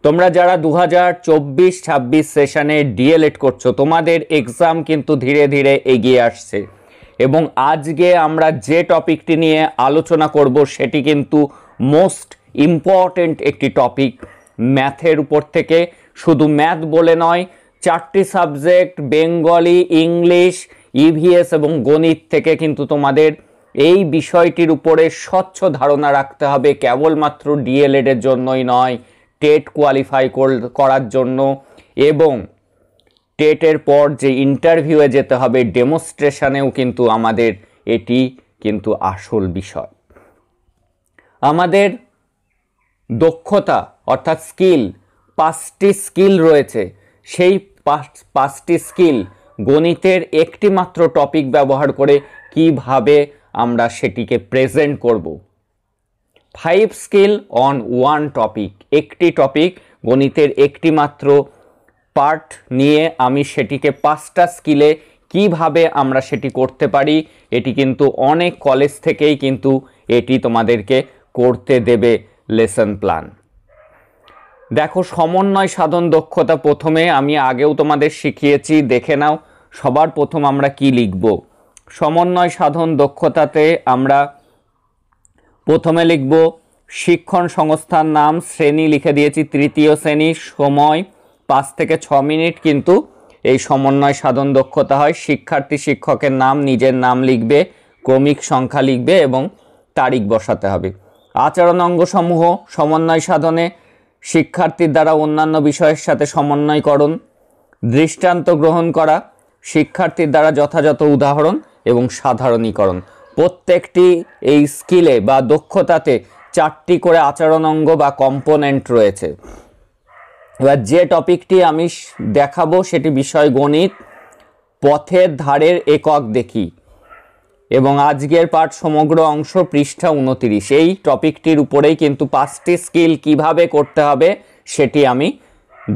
তোমরা যারা 2024-26 সেশনে ডিএলএড করছো তোমাদের এক্সাম কিন্তু ধীরে ধীরে এগিয়ে আসছে এবং আজকে আমরা যে টপিকটি নিয়ে আলোচনা করব সেটি কিন্তু মোস্ট ইম্পর্টেন্ট একটি টপিক। ম্যাথের উপর থেকে, শুধু ম্যাথ বলে নয়, 4টি সাবজেক্ট বেঙ্গলি, ইংলিশ, ইভিএস এবং গণিত থেকে কিন্তু তোমাদের এই বিষয়টির উপরে স্বচ্ছ ধারণা রাখতে হবে। কেবলমাত্র ডিএলএড এর জন্যই নয়, টেট কোয়ালিফাই করার জন্য এবং টেটের পর যে ইন্টারভিউয়ে যেতে হবে, ডেমনস্ট্রেশনেও কিন্তু আমাদের এটি কিন্তু আসল বিষয়। আমাদের দক্ষতা অর্থাৎ স্কিল, 5টি স্কিল রয়েছে। সেই 5টি স্কিল গণিতের একটি মাত্র টপিক ব্যবহার করে কিভাবে আমরা সেটিকে প্রেজেন্ট করব। 5 স্কিল অন 1 টপিক, একটি টপিক গণিতের একটি মাত্র পার্ট নিয়ে আমি সেটিকে 5টা স্কিলে কিভাবে আমরা সেটি করতে পারি, এটি কিন্তু অনেক কলেজ থেকেই কিন্তু এটি তোমাদেরকে করতে দেবে লেসন প্ল্যান। দেখো, সমন্বয় সাধন দক্ষতা প্রথমে আমি আগেও তোমাদের শিখিয়েছি, দেখে নাও। সবার প্রথম আমরা কি লিখব? সমন্বয় সাধন দক্ষতাতে আমরা প্রথমে লিখব শিক্ষণ সংস্থার নাম, শ্রেণী লিখে দিয়েছি 3য় শ্রেণী, সময় 5 থেকে 6 মিনিট কিন্তু এই সমন্বয় সাধন দক্ষতা হয়। শিক্ষার্থী শিক্ষকের নাম, নিজের নাম লিখবে, ক্রমিক সংখ্যা লিখবে এবং তারিখ বসাতে হবে। আচরণ অঙ্গসমূহ সমন্বয় সাধনে শিক্ষার্থীর দ্বারা অন্যান্য বিষয়ের সাথে সমন্বয়করণ, দৃষ্টান্ত গ্রহণ করা, শিক্ষার্থীর দ্বারা যথাযথ উদাহরণ এবং সাধারণীকরণ। প্রত্যেকটি এই স্কিলে বা দক্ষতাতে 4টি করে আচরণ অঙ্গ বা কম্পোনেন্ট রয়েছে। এবার যে টপিকটি আমি দেখাবো সেটি বিষয় গণিত। পথের ধারের একক দেখি এবং আজকের পাঠ সমগ্র অংশ পৃষ্ঠা 29। এই টপিকটির উপরেই কিন্তু 5টি স্কিল কিভাবে করতে হবে সেটি আমি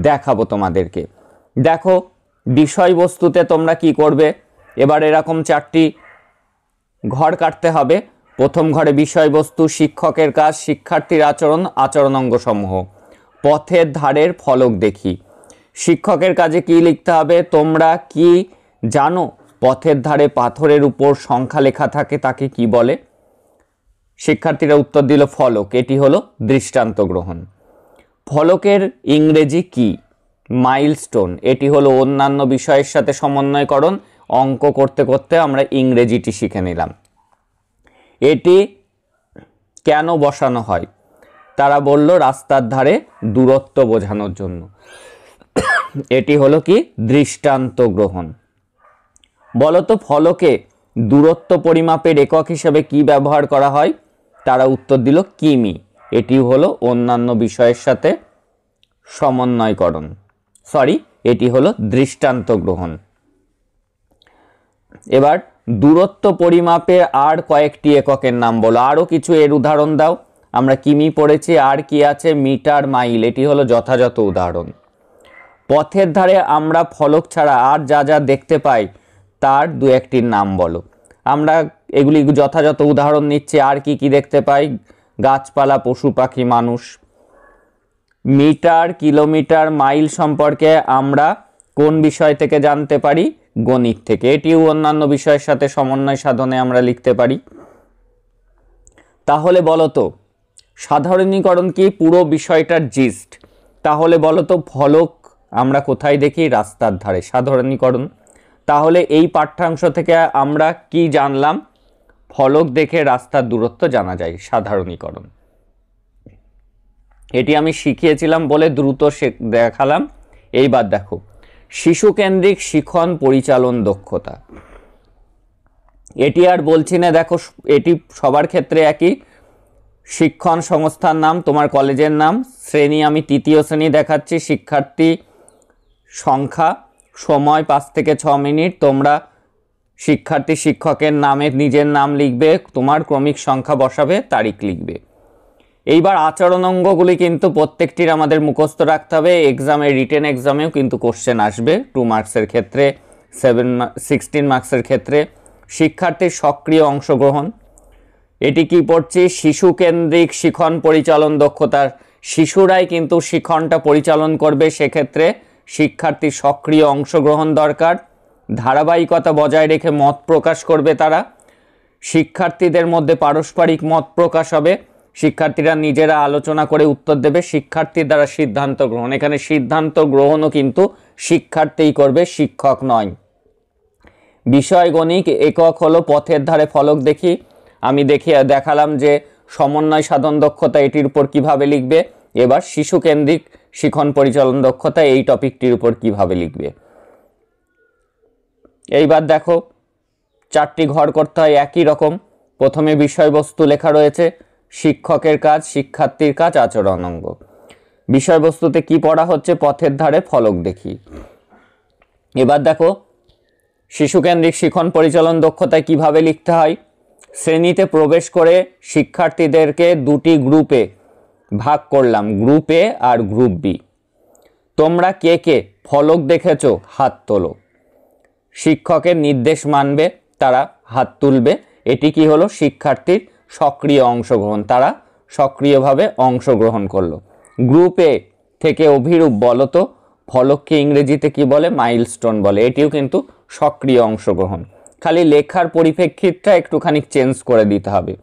দেখাবো তোমাদেরকে। দেখো, বিষয়বস্তুতে তোমরা কি করবে, এবার এরকম 4টি ঘর কাটতে হবে। প্রথম ঘরে বিষয়বস্তু, শিক্ষকের কাজ, শিক্ষার্থীর আচরণ, আচরণ অঙ্গসমূহ। পথের ধারের ফলক দেখি। শিক্ষকের কাজে কি লিখতে হবে? তোমরা কি জানো পথের ধারে পাথরের উপর সংখ্যা লেখা থাকে তাকে কি বলে? শিক্ষার্থীরা উত্তর দিল ফলক। এটি হলো দৃষ্টান্ত গ্রহণ। ফলকের ইংরেজি কি? মাইলস্টোন। এটি হলো অন্যান্য বিষয়ের সাথে সমন্বয়করণ। অঙ্ক করতে করতে আমরা ইংরেজিটি শিখে নিলাম। এটি কেন বসানো হয়? তারা বলল রাস্তার ধারে দূরত্ব বোঝানোর জন্য। এটি হলো কি? দৃষ্টান্ত গ্রহণ। বলতো ফলকে দূরত্ব পরিমাপের একক হিসেবে কি ব্যবহার করা হয়? তারা উত্তর দিল কিমি। এটি হলো অন্যান্য বিষয়ের সাথে সমন্বয়করণ, এটি হলো দৃষ্টান্ত গ্রহণ। এবার দূরত্ব পরিমাপে আর কয়েকটি এককের নাম বলো। আরও কিছু এর উদাহরণ দাও। আমরা কিমি পড়েছি, আর কি আছে? Metre, mile. এটি হলো যথাযথ উদাহরণ। পথের ধারে আমরা ফলক ছাড়া আর যা যা দেখতে পাই তার 2-1টির নাম বলো। আমরা এগুলি যথাযথ উদাহরণ নিচ্ছি। আর কি কি দেখতে পাই? গাছপালা, পশু পাখি, মানুষ। মিটার, কিলোমিটার, মাইল সম্পর্কে আমরা কোন বিষয় থেকে জানতে পারি? গণিত থেকে। এটিও অন্যান্য বিষয়ের সাথে সমন্বয় সাধনে আমরা লিখতে পারি। তাহলে বলো তো সাধারণীকরণ কি? পুরো বিষয়টার জিস্ট। তাহলে বলো তো ফলক আমরা কোথায় দেখি? রাস্তার ধারে। সাধারণীকরণ। তাহলে এই পাঠ্যাংশ থেকে আমরা কি জানলাম? ফলক দেখে রাস্তার দূরত্ব জানা যায়। সাধারণীকরণ। এটি আমি শিখিয়েছিলাম বলে দ্রুত দেখালাম। এইবার দেখো, শিশু কেন্দ্রিক শিখন পরিচালন দক্ষতা। এটি আর বলছি না, দেখো এটি সবার ক্ষেত্রে একই। শিক্ষণ সংস্থার নাম, তোমার কলেজের নাম, শ্রেণী আমি 3য় শ্রেণী দেখাচ্ছি, শিক্ষার্থী সংখ্যা, সময় 5 থেকে 6 মিনিট। তোমরা শিক্ষার্থী শিক্ষকের নামে নিজের নাম লিখবে, তোমার ক্রমিক সংখ্যা বসাবে, তারিখ লিখবে। এইবার আচরণ অঙ্গগুলি কিন্তু প্রত্যেকটির আমাদের মুখস্থ রাখতে হবে। এক্সামে, রিটেন এক্সামেও কিন্তু কোশ্চেন আসবে 2 মার্কসের ক্ষেত্রে, 16 মার্কসের ক্ষেত্রে। শিক্ষার্থীর সক্রিয় অংশগ্রহণ। এটি কি পড়ছি? শিশু কেন্দ্রিক শিখন পরিচালন দক্ষতার শিশুরাই কিন্তু শিক্ষণটা পরিচালন করবে, সেক্ষেত্রে শিক্ষার্থীর সক্রিয় অংশগ্রহণ দরকার। ধারাবাহিকতা বজায় রেখে মত প্রকাশ করবে তারা। শিক্ষার্থীদের মধ্যে পারস্পরিক মত প্রকাশ হবে, শিক্ষার্থীরা নিজেরা আলোচনা করে উত্তর দেবে। শিক্ষার্থীর দ্বারা সিদ্ধান্ত গ্রহণ, এখানে সিদ্ধান্ত গ্রহণও কিন্তু শিক্ষার্থীই করবে, শিক্ষক নয়। বিষয়গণিক একক হলো পথের ধারে ফলক দেখি। আমি দেখালাম যে সমন্বয় সাধন দক্ষতা, এটির উপর কিভাবে লিখবে। এবার শিশু কেন্দ্রিক শিক্ষণ পরিচালন দক্ষতা, এই টপিকটির উপর কিভাবে লিখবে। এইবার দেখো 4টি ঘর করতে হয় একই রকম। প্রথমে বিষয়বস্তু লেখা রয়েছে, শিক্ষকের কাজ, শিক্ষার্থীর কাজ, আচরণ অঙ্গ। বিষয়বস্তুতে কি পড়া হচ্ছে? পথের ধারে ফলক দেখি। এবার দেখো শিশুকেন্দ্রিক শিক্ষণ পরিচালন দক্ষতায় কিভাবে লিখতে হয়। শ্রেণীতে প্রবেশ করে শিক্ষার্থীদেরকে 2টি গ্রুপে ভাগ করলাম, গ্রুপ এ আর গ্রুপ বি। তোমরা কে কে ফলক দেখেছো? হাত তোলো। শিক্ষকের নির্দেশ মানবে, তারা হাত তুলবে। এটি কি হলো? শিক্ষার্থীর সক্রিয় অংশগ্রহণ, তারা সক্রিয়ভাবে অংশগ্রহণ করলো। গ্রুপ এ থেকে অভিরূপ বলো তো, ফলককে ইংরেজিতে কি বলে? মাইলস্টোন বলে। এটিও কিন্তু সক্রিয় অংশগ্রহণ, খালি লেখার পরিপ্রেক্ষিতটা একটুখানি চেঞ্জ করে দিতে হবে।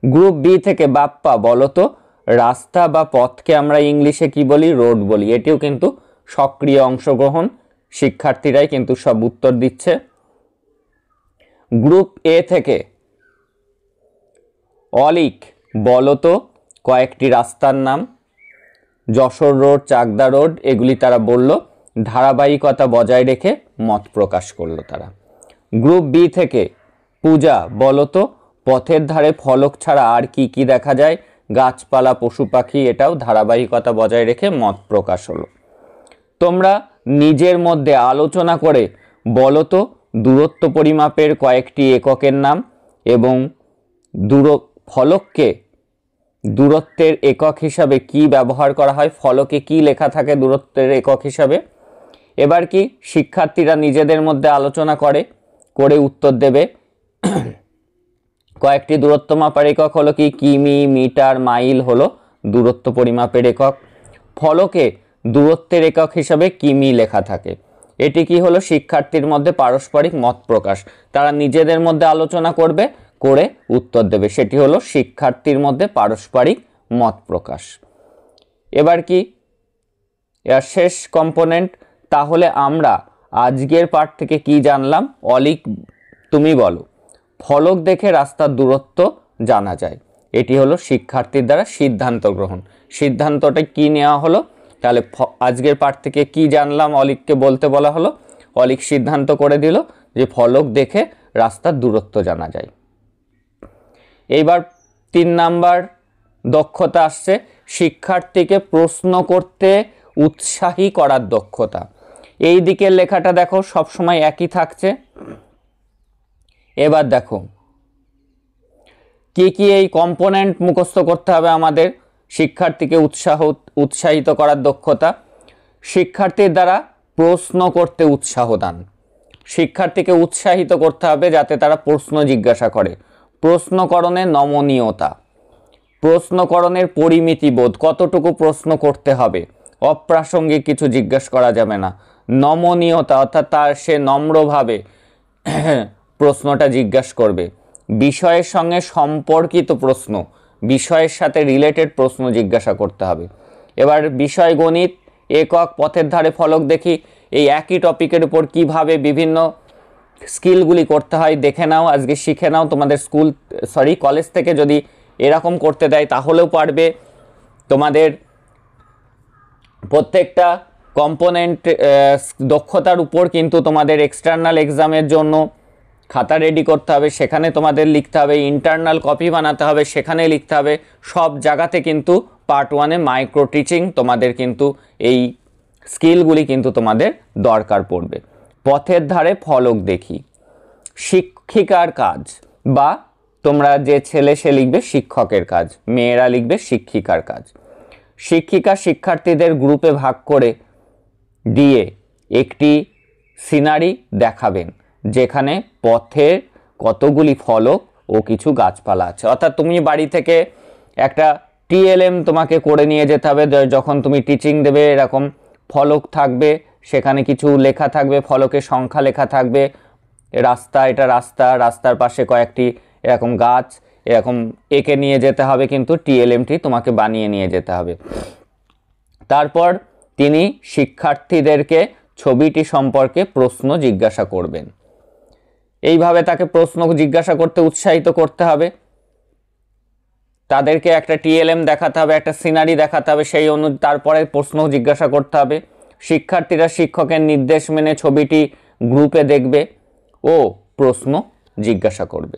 গ্রুপ বি থেকে বাপ্পা বলো তো, রাস্তা বা পথকে আমরা ইংলিশে কি বলি? রোড বলি। এটিও কিন্তু সক্রিয় অংশগ্রহণ, শিক্ষার্থীরাই কিন্তু সব উত্তর দিচ্ছে। গ্রুপ এ থেকে অলিক বলো তো কয়েকটি রাস্তার নাম, যশোর রোড, চাকদা রোড, এগুলি তারা বলল। ধারাবাহিকতা বজায় রেখে মত প্রকাশ করলো তারা। গ্রুপ বি থেকে পূজা বলো তো পথের ধারে ফলক ছাড়া আর কি কি দেখা যায়? গাছপালা, পশু পাখি, এটাও ধারাবাহিকতা বজায় রেখে মত প্রকাশ হলো। তোমরা নিজের মধ্যে আলোচনা করে বলো তো দূরত্ব পরিমাপের কয়েকটি এককের নাম এবং ফলককে দূরত্বের একক হিসাবে কি ব্যবহার করা হয়, ফলকে কি লেখা থাকে দূরত্বের একক হিসাবে। এবার কি শিক্ষার্থীরা নিজেদের মধ্যে আলোচনা করে উত্তর দেবে। কয়েকটি দূরত্ব মাপার একক হলো কি? কিমি, মিটার, মাইল হলো দূরত্ব পরিমাপের একক। ফলকে দূরত্বের একক হিসাবে কিমি লেখা থাকে। এটি কি হলো? শিক্ষার্থীর মধ্যে পারস্পরিক মত প্রকাশ, তারা নিজেদের মধ্যে আলোচনা করবে, করে উত্তর দেবে। সেটি হলো শিক্ষার্থীর মধ্যে পারস্পরিক মত প্রকাশ। এবার কি এর শেষ কম্পোনেন্ট। তাহলে আমরা আজকের পাঠ থেকে কি জানলাম? অলিক তুমি বলো। ফলক দেখে রাস্তার দূরত্ব জানা যায়। এটি হলো শিক্ষার্থীর দ্বারা সিদ্ধান্ত গ্রহণ। সিদ্ধান্তটা কি নেওয়া হলো? তাহলে আজকের পাঠ থেকে কি জানলাম? অলিককে বলতে বলা হলো, অলিক সিদ্ধান্ত করে দিল যে ফলক দেখে রাস্তার দূরত্ব জানা যায়। এইবার 3 নাম্বার দক্ষতা আসছে, শিক্ষার্থীকে প্রশ্ন করতে উৎসাহী করার দক্ষতা। এই দিকের লেখাটা দেখো সবসময় একই থাকছে। এবার দেখো কি কি এই কম্পোনেন্ট মুখস্থ করতে হবে আমাদের শিক্ষার্থীকে উৎসাহিত করার দক্ষতা। শিক্ষার্থীর দ্বারা প্রশ্ন করতে উৎসাহ দান, শিক্ষার্থীকে উৎসাহিত করতে হবে যাতে তারা প্রশ্ন জিজ্ঞাসা করে। প্রশ্নকরণের নমনীয়তা, প্রশ্নকরণের পরিমিতি বোধ, কতটুকু প্রশ্ন করতে হবে, অপ্রাসঙ্গিক কিছু জিজ্ঞাসা করা যাবে না। নমনীয়তা অর্থাৎ তার সে নম্রভাবে প্রশ্নটা জিজ্ঞাসা করবে। বিষয়ের সঙ্গে সম্পর্কিত প্রশ্ন, বিষয়ের সাথে রিলেটেড প্রশ্ন জিজ্ঞাসা করতে হবে। এবার বিষয় গণিত একক পথের ধারে ফলক দেখি। এই একই টপিকের উপর কিভাবে বিভিন্ন স্কিলগুলি করতে হয় দেখে নাও, আজকে শিখে নাও। তোমাদের কলেজ থেকে যদি এরকম করতে দেয় তাহলেও পারবে। তোমাদের প্রত্যেকটা কম্পোনেন্ট দক্ষতার উপর কিন্তু তোমাদের এক্সটার্নাল এক্সামের জন্য খাতা রেডি করতে হবে, সেখানে তোমাদের লিখতে হবে। ইন্টারনাল কপি বানাতে হবে, সেখানে লিখতে হবে। সব জায়গাতে কিন্তু পার্ট 1-এ মাইক্রো টিচিং তোমাদের কিন্তু এই স্কিলগুলি কিন্তু তোমাদের দরকার পড়বে। পথের ধারে ফলক দেখি, শিক্ষিকার কাজ, বা তোমরা যে ছেলে সে লিখবে শিক্ষকের কাজ, মেয়েরা লিখবে শিক্ষিকার কাজ। শিক্ষিকা শিক্ষার্থীদের গ্রুপে ভাগ করে দিয়ে একটি সিনারি দেখাবেন যেখানে পথের কতগুলি ফলক ও কিছু গাছপালা আছে। অর্থাৎ তুমি বাড়ি থেকে একটা টিএলএম তোমাকে করে নিয়ে যেতে হবে। যখন তুমি টিচিং দেবে এরকম ফলক থাকবে, সেখানে কিছু লেখা থাকবে, ফলকের সংখ্যা লেখা থাকবে, রাস্তা, এটা রাস্তা, রাস্তার পাশে কয়েকটি এরকম গাছ, এরকম এঁকে নিয়ে যেতে হবে, কিন্তু টিএলএমটি তোমাকে বানিয়ে নিয়ে যেতে হবে। তারপর তিনি শিক্ষার্থীদেরকে ছবিটি সম্পর্কে প্রশ্ন জিজ্ঞাসা করবেন। এইভাবে তাকে প্রশ্ন জিজ্ঞাসা করতে উৎসাহিত করতে হবে। তাদেরকে একটা টিএলএম দেখাতে হবে, একটা সিনারি দেখাতে হবে, সেই অনুযায়ী তারপরে প্রশ্ন জিজ্ঞাসা করতে হবে। শিক্ষার্থীরা শিক্ষকের নির্দেশ মেনে ছবিটি গ্রুপে দেখবে ও প্রশ্ন জিজ্ঞাসা করবে।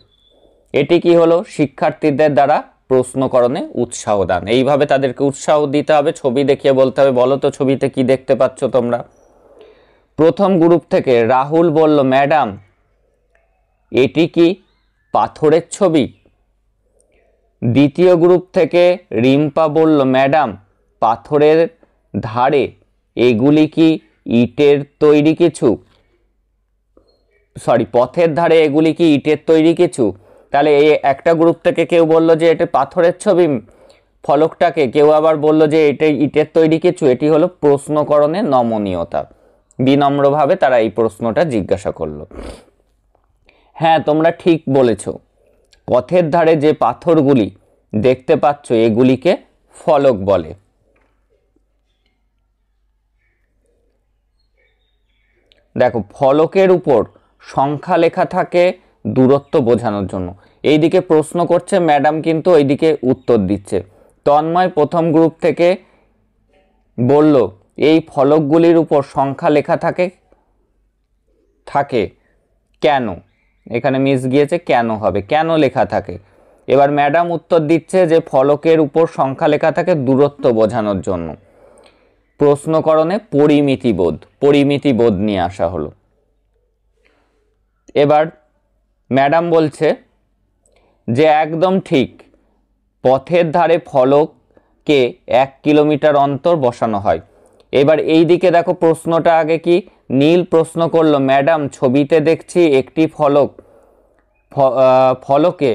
এটি কি হলো? শিক্ষার্থীদের দ্বারা প্রশ্নকরণে উৎসাহ দান। এইভাবে তাদেরকে উৎসাহ দিতে হবে, ছবি দেখিয়ে বলতে হবে, বলো তো ছবিতে কি দেখতে পাচ্ছ তোমরা। প্রথম গ্রুপ থেকে রাহুল বলল, ম্যাডাম এটি কি পাথরের ছবি? দ্বিতীয় গ্রুপ থেকে রিম্পা বলল, ম্যাডাম পাথরের ধারে এগুলি কি ইটের তৈরি কিছু? পথের ধারে এগুলি কি ইটের তৈরি কিছু? তাহলে এই একটা গ্রুপ থেকে কেউ বলল যে এটা পাথরের ছবি ফলকটাকে, কেউ আবার বলল যে এটা ইটের তৈরি কিছু। এটি হলো প্রশ্নকরণের নমনীয়তা। বিনম্রভাবে তারা এই প্রশ্নটা জিজ্ঞাসা করলো। হ্যাঁ, তোমরা ঠিক বলেছ, পথের ধারে যে পাথরগুলি দেখতে পাচ্ছ এগুলিকে ফলক বলে। দেখো, ফলকের উপর সংখ্যা লেখা থাকে দূরত্ব বোঝানোর জন্য। এইদিকে প্রশ্ন করছে, ম্যাডাম কিন্তু এইদিকে উত্তর দিচ্ছে। তন্ময় প্রথম গ্রুপ থেকে বলল, এই ফলকগুলির উপর সংখ্যা লেখা থাকে কেন? এখানে মিস গিয়েছে, কেন হবে, কেন লেখা থাকে। এবার ম্যাডাম উত্তর দিচ্ছে যে ফলকের উপর সংখ্যা লেখা থাকে দূরত্ব বোঝানোর জন্য। প্রশ্নকরণে পরিমিতি বোধ নিয়ে আসা হলো। এবার ম্যাডাম বলছে যে একদম ঠিক, পথের ধারে ফলককে 1 কিলোমিটার অন্তর বসানো হয়। এবার এই দিকে দেখো, প্রশ্নটা আগে কি নীল প্রশ্ন করলো, ম্যাডাম ছবিতে দেখছি একটি ফলকে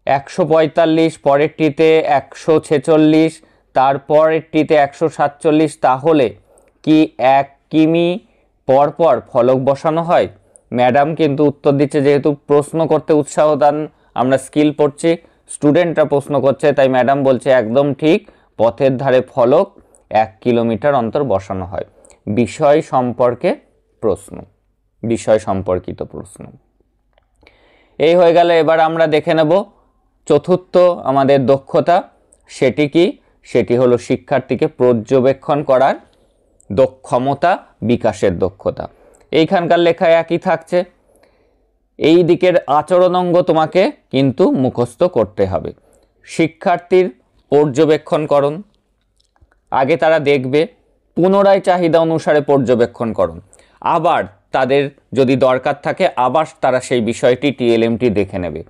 145, পরেরটিতে 146, তারপরেরটিতে 147, তাহলে কি 1 কিমি পর পর ফলক বসানো হয়? ম্যাডাম কিন্তু উত্তর দিচ্ছে, যেহেতু প্রশ্ন করতে উৎসাহ দান, আমরা স্কিল পড়ছি, স্টুডেন্টরা প্রশ্ন করছে, তাই ম্যাডাম বলছে একদম ঠিক, পথের ধারে ফলক 1 কিলোমিটার অন্তর বসানো হয়। বিষয় সম্পর্কিত প্রশ্ন। এই হয়ে গেল। এবার আমরা দেখে নেব চতুর্থ আমাদের দক্ষতা। সেটি কি? সেটি হলো শিক্ষার্থীকে পর্যবেক্ষণ করার ক্ষমতা বিকাশের দক্ষতা। এইখানকার লেখায় একই থাকছে। এই দিকের আচরণ অঙ্গ তোমাকে কিন্তু মুখস্থ করতে হবে। শিক্ষার্থীর পর্যবেক্ষণকরণ, আগে তারা দেখবে, পুনরায় চাহিদা অনুসারে পর্যবেক্ষণকরণ, আবার তাদের যদি দরকার থাকে আবার তারা সেই বিষয়টি টিএলএমটি দেখে নেবে।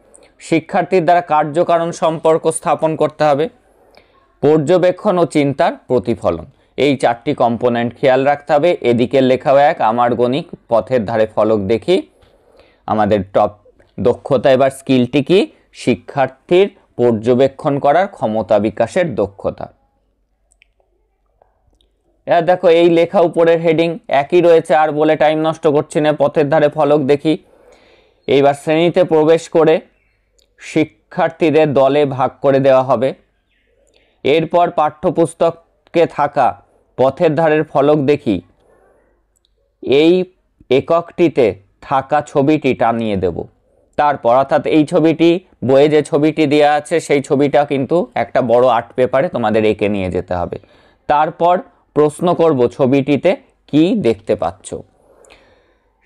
শিক্ষার্থীর দ্বারা কার্যকারণ সম্পর্ক স্থাপন করতে হবে, পর্যবেক্ষণ ও চিন্তার প্রতিফলন, এই 4টি কম্পোনেন্ট খেয়াল রাখতে হবে। এদিকের লেখাও এক, আমার গণিক পথের ধারে ফলক দেখি। আমাদের টপ দক্ষতা এবার স্কিলটি কি? শিক্ষার্থীর পর্যবেক্ষণ করার ক্ষমতা বিকাশের দক্ষতা। এবার দেখো, এই লেখা উপরের হেডিং একই রয়েছে, আর বলে টাইম নষ্ট করছি না, পথের ধারে ফলক দেখি। এইবার শ্রেণীতে প্রবেশ করে শিক্ষার্থীদের দলে ভাগ করে দেওয়া হবে। এরপর পাঠ্যপুস্তকে থাকা পথের ধারের ফলক দেখি এই এককটিতে থাকা ছবিটি টানিয়ে দেব। তারপর অর্থাৎ এই ছবিটি, বইয়ে যে ছবিটি দেওয়া আছে সেই ছবিটা কিন্তু একটা বড় আর্ট পেপারে তোমাদের এঁকে নিয়ে যেতে হবে। তারপর প্রশ্ন করব, ছবিটিতে কি দেখতে পাচ্ছ?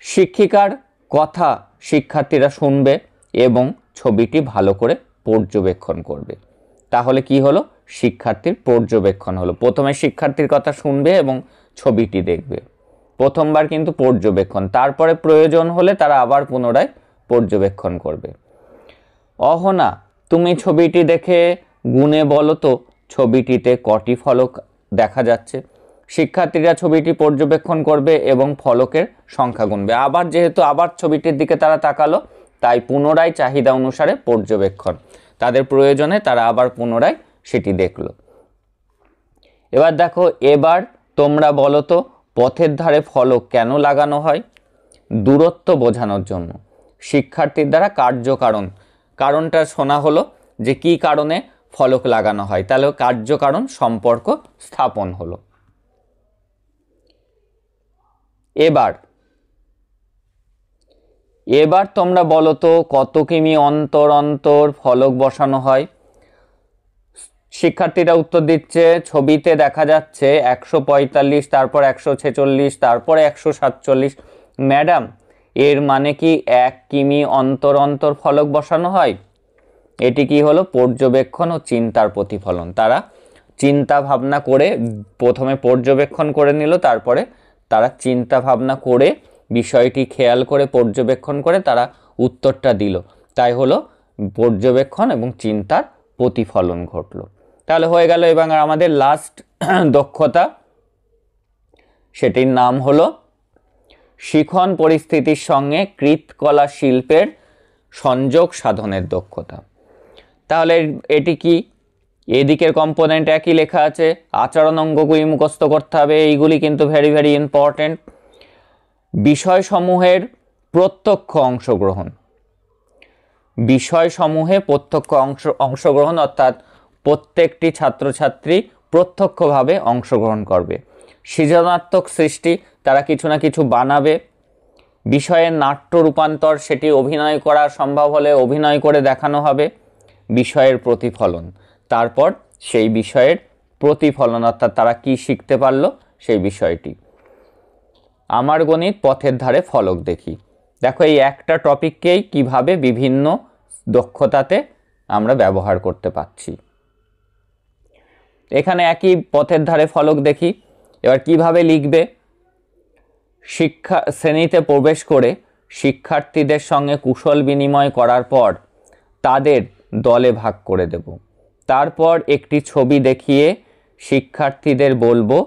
শিক্ষিকার কথা শিক্ষার্থীরা শুনবে এবং ছবিটি ভালো করে পর্যবেক্ষণ করবে। তাহলে কি হলো? শিক্ষার্থীর পর্যবেক্ষণ হলো। প্রথমে শিক্ষার্থীর কথা শুনবে এবং ছবিটি দেখবে, প্রথমবার কিন্তু পর্যবেক্ষণ, তারপরে প্রয়োজন হলে তারা আবার পুনরায় পর্যবেক্ষণ করবে। অহনা, তুমি ছবিটি দেখে গুণে বলো তো ছবিটিতে কটি ফলক দেখা যাচ্ছে। শিক্ষার্থীরা ছবিটি পর্যবেক্ষণ করবে এবং ফলকের সংখ্যা গুনবে। আবার যেহেতু আবার ছবিটির দিকে তারা তাকালো, তাই পুনরায় চাহিদা অনুসারে পর্যবেক্ষণ, তাদের প্রয়োজনে তারা আবার পুনরায় সেটি দেখলো। এবার দেখো, এবার তোমরা বলো তো পথের ধারে ফলক কেন লাগানো হয়? দূরত্ব বোঝানোর জন্য। শিক্ষার্থীর দ্বারা কার্যকারণ, কারণটা শোনা হলো যে কি কারণে ফলক লাগানো হয়, তাহলে কার্যকারণ সম্পর্ক স্থাপন হলো। এবার তোমরা বলো তো কত কিমি অন্তর অন্তর ফলক বসানো হয়? শিক্ষার্থীরা উত্তর দিচ্ছে, ছবিতে দেখা যাচ্ছে 145, তারপর 146, তারপরে 147। ম্যাডাম, এর মানে কি 1 কিমি অন্তর অন্তর ফলক বসানো হয়? এটি কি হলো? পর্যবেক্ষণ ও চিন্তার প্রতিফলন। তারা চিন্তা ভাবনা করে প্রথমে পর্যবেক্ষণ করে নিল, তারপরে তারা চিন্তা ভাবনা করে বিষয়টি খেয়াল করে পর্যবেক্ষণ করে তারা উত্তরটা দিল। তাই হলো পর্যবেক্ষণ এবং চিন্তার প্রতিফলন ঘটলো। তাহলে হয়ে গেল। এবং আমাদের লাস্ট দক্ষতা, সেটির নাম হলো শিখন পরিস্থিতির সঙ্গে কৃৎকলা শিল্পের সংযোগ সাধনের দক্ষতা। তাহলে এটি কি? এদিকের কম্পোনেন্ট একই লেখা আছে, আচরণ অঙ্গগুলি মুখস্থ করতে হবে। এইগুলি কিন্তু ভেরি ভেরি ইম্পর্টেন্ট। বিষয়সমূহের প্রত্যক্ষ অংশগ্রহণ, বিষয়সমূহে প্রত্যক্ষ অংশগ্রহণ অর্থাৎ প্রত্যেকটি ছাত্রছাত্রী প্রত্যক্ষভাবে অংশগ্রহণ করবে। সৃজনাত্মক সৃষ্টি, তারা কিছু না কিছু বানাবে। বিষয়ের নাট্য রূপান্তর, সেটি অভিনয় করা সম্ভব হলে অভিনয় করে দেখানো হবে। বিষয়ের প্রতিফলন, তারপর সেই বিষয়ের প্রতিফলন অর্থাৎ তারা কি শিখতে পারলো সেই বিষয়টি। আমার গণিত পথের ধারে ফলক দেখি। দেখো, এই একটা টপিককেই কিভাবে বিভিন্ন দক্ষতাতে আমরা ব্যবহার করতে পারছি। এখানে একই পথের ধারে ফলক দেখি। এবার কিভাবে লিখবে? শ্রেণীতে প্রবেশ করে শিক্ষার্থীদের সঙ্গে কুশল বিনিময় করার পর তাদের দলে ভাগ করে দেব। তারপর একটি ছবি দেখিয়ে শিক্ষার্থীদের বলবো,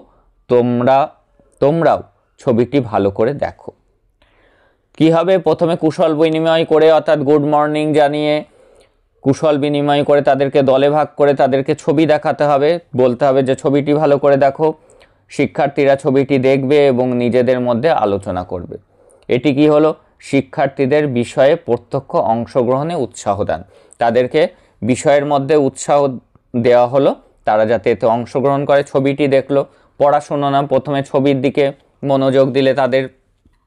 তোমরাও ছবিটি ভালো করে দেখো। কি হবে? প্রথমে কুশল বিনিময় করে অর্থাৎ গুড মর্নিং জানিয়ে কুশল বিনিময় করে তাদেরকে দলে ভাগ করে তাদেরকে ছবি দেখাতে হবে, বলতে হবে যে ছবিটি ভালো করে দেখো। শিক্ষার্থীরা ছবিটি দেখবে এবং নিজেদের মধ্যে আলোচনা করবে। এটি কি হলো? শিক্ষার্থীদের বিষয়ে প্রত্যক্ষ অংশগ্রহণে উৎসাহ দান। তাদেরকে বিষয়ের মধ্যে উৎসাহ দেওয়া হলো, তারা যাতে এতে অংশগ্রহণ করে। ছবিটি দেখলো, পড়াশুনো না, প্রথমে ছবির দিকে মনোযোগ দিলে, তাদের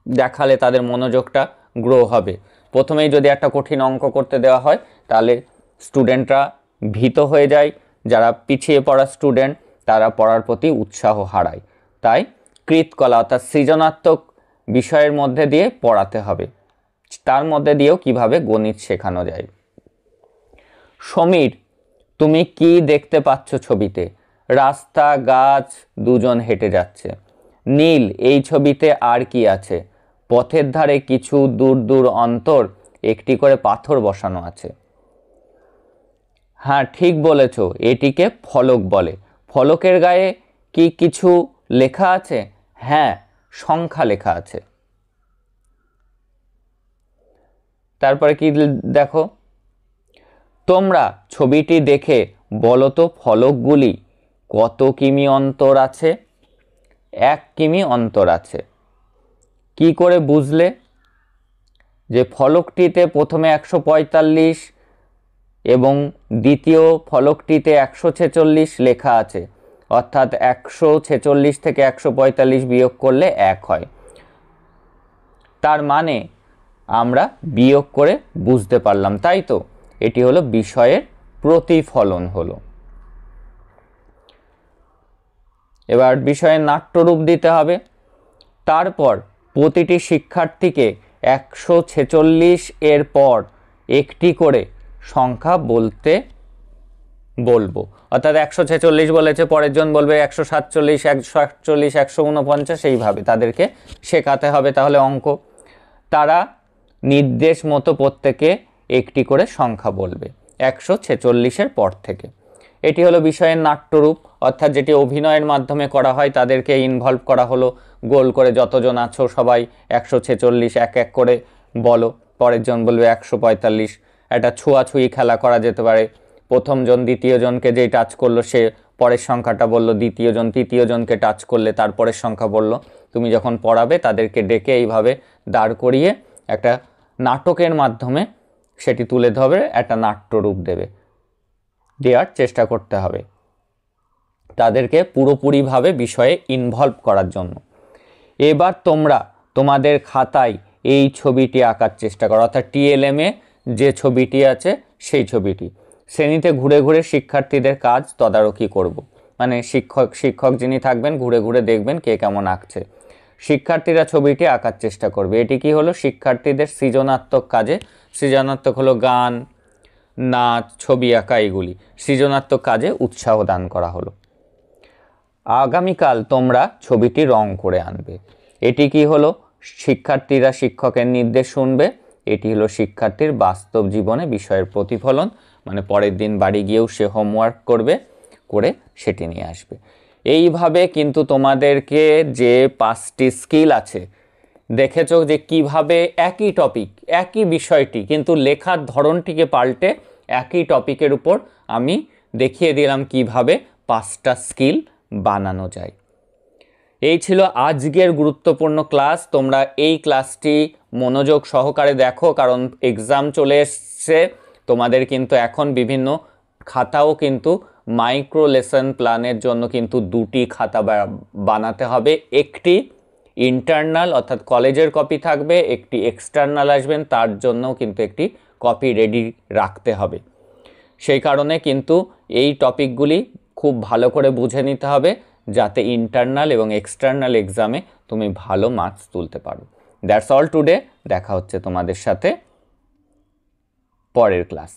দেখালে তাদের মনোযোগটা গ্রো হবে। প্রথমেই যদি একটা কঠিন অঙ্ক করতে দেওয়া হয় তাহলে স্টুডেন্টরা ভীত হয়ে যায়, যারা পিছিয়ে পড়া স্টুডেন্ট তারা পড়ার প্রতি উৎসাহ হারায়। তাই কৃৎকলা অর্থাৎ সৃজনাত্মক বিষয়ের মধ্যে দিয়ে পড়াতে হবে। তার মধ্যে দিয়েও কিভাবে গণিত শেখানো যায়। সমীর, তুমি কি দেখতে পাচ্ছ ছবিতে? রাস্তা, গাছ, দুজন হেঁটে যাচ্ছে। নীল, এই ছবিতে আর কি আছে? পথের ধারে কিছু দূর দূর অন্তর একটি করে পাথর বসানো আছে। হ্যাঁ, ঠিক বলেছ, এটিকে ফলক বলে। ফলকের গায়ে কি কিছু লেখা আছে? হ্যাঁ, সংখ্যা লেখা আছে। তারপরে কি দেখো, তোমরা ছবিটি দেখে বলো তো ফলকগুলি কত কিমি অন্তর আছে? 1 কিমি অন্তর আছে। কি করে বুঝলে যে ফলকটিতে প্রথমে 145 এবং দ্বিতীয় ফলকটিতে 146 লেখা আছে? অর্থাৎ 146 থেকে 145 বিয়োগ করলে 1 হয়। তার মানে আমরা বিয়োগ করে বুঝতে পারলাম, তাই তো? এটি হলো বিষয়ের প্রতিফলন হলো। এবার বিষয়ের নাট্যরূপ দিতে হবে। তারপর প্রতিটি শিক্ষার্থীকে 146 এর পর একটি করে সংখ্যা বলতে বলবো। অর্থাৎ 146 বলেছে, পরের জন বলবে 147, 148, 149, এইভাবে তাদেরকে শেখাতে হবে। তাহলে অঙ্ক তারা নির্দেশ মতো প্রত্যেকে একটি করে সংখ্যা বলবে 146-এর পর থেকে। এটি হলো বিষয়ের নাট্যরূপ, অর্থাৎ যেটি অভিনয়ের মাধ্যমে করা হয়। তাদেরকে ইনভলভ করা হলো, গোল করে যতজন আছো সবাই 146 এক এক করে বলো, পরের জন বলবে 145। একটা ছোঁয়াছুঁয়ি খেলা করা যেতে পারে, প্রথমজন দ্বিতীয়জনকে যেই টাচ করলো সে পরের সংখ্যাটা বলল, দ্বিতীয়জন তৃতীয়জনকে টাচ করলে তারপরের সংখ্যা বলল। তুমি যখন পড়াবে তাদেরকে ডেকে এইভাবে দাঁড় করিয়ে একটা নাটকের মাধ্যমে সেটি তুলে ধরে একটা নাট্যরূপ দেওয়ার চেষ্টা করতে হবে তাদেরকে পুরোপুরিভাবে বিষয়ে ইনভলভ করার জন্য। এবার তোমরা তোমাদের খাতায় এই ছবিটি আঁকার চেষ্টা করো, অর্থাৎ টিএলএমে যে ছবিটি আছে সেই ছবিটি। শ্রেণীতে ঘুরে ঘুরে শিক্ষার্থীদের কাজ তদারকি করব। মানে শিক্ষক যিনি থাকবেন ঘুরে ঘুরে দেখবেন কে কেমন আঁকছে। শিক্ষার্থীরা ছবিটি আঁকার চেষ্টা করবে। এটি কি হলো? শিক্ষার্থীদের সৃজনাত্মক কাজে, সৃজনাত্মক হলো গান, নাচ, ছবি আঁকা, এগুলি সৃজনাত্মক কাজে উৎসাহ দান করা হলো। আগামীকাল তোমরা ছবিটি রং করে আনবে। এটি কি হলো? শিক্ষার্থীরা শিক্ষকের নির্দেশ শুনবে। এটি হলো শিক্ষার্থীর বাস্তব জীবনে বিষয়ের প্রতিফলন, মানে পরের দিন বাড়ি গিয়েও সে হোমওয়ার্ক করে সেটি নিয়ে আসবে। এইভাবে কিন্তু তোমাদেরকে যে 5টি স্কিল আছে, দেখেছো যে কিভাবে একই টপিক, একই বিষয়টি কিন্তু লেখার ধরনটিকে পাল্টে একই টপিকের উপর আমি দেখিয়ে দিলাম কিভাবে 5টা স্কিল বানানো যায়। এই ছিল আজকের গুরুত্বপূর্ণ ক্লাস। তোমরা এই ক্লাসটি মনোযোগ সহকারে দেখো, কারণ এক্সাম চলে এসছে। তোমাদের কিন্তু এখন বিভিন্ন খাতাও কিন্তু মাইক্রো লেসন প্ল্যানের জন্য কিন্তু 2টি খাতা বানাতে হবে। একটি ইন্টারনাল অর্থাৎ কলেজের কপি থাকবে, একটি এক্সটার্নাল আসবেন, তার জন্যও কিন্তু একটি কপি রেডি রাখতে হবে। সেই কারণে কিন্তু এই টপিকগুলি খুব ভালো করে বুঝে নিতে হবে, যাতে ইন্টারনাল এবং এক্সটার্নাল এক্সামে তুমি ভালো মার্কস তুলতে পারো। That's all today. দেখা হচ্ছে তোমাদের সাথে পরের ক্লাস।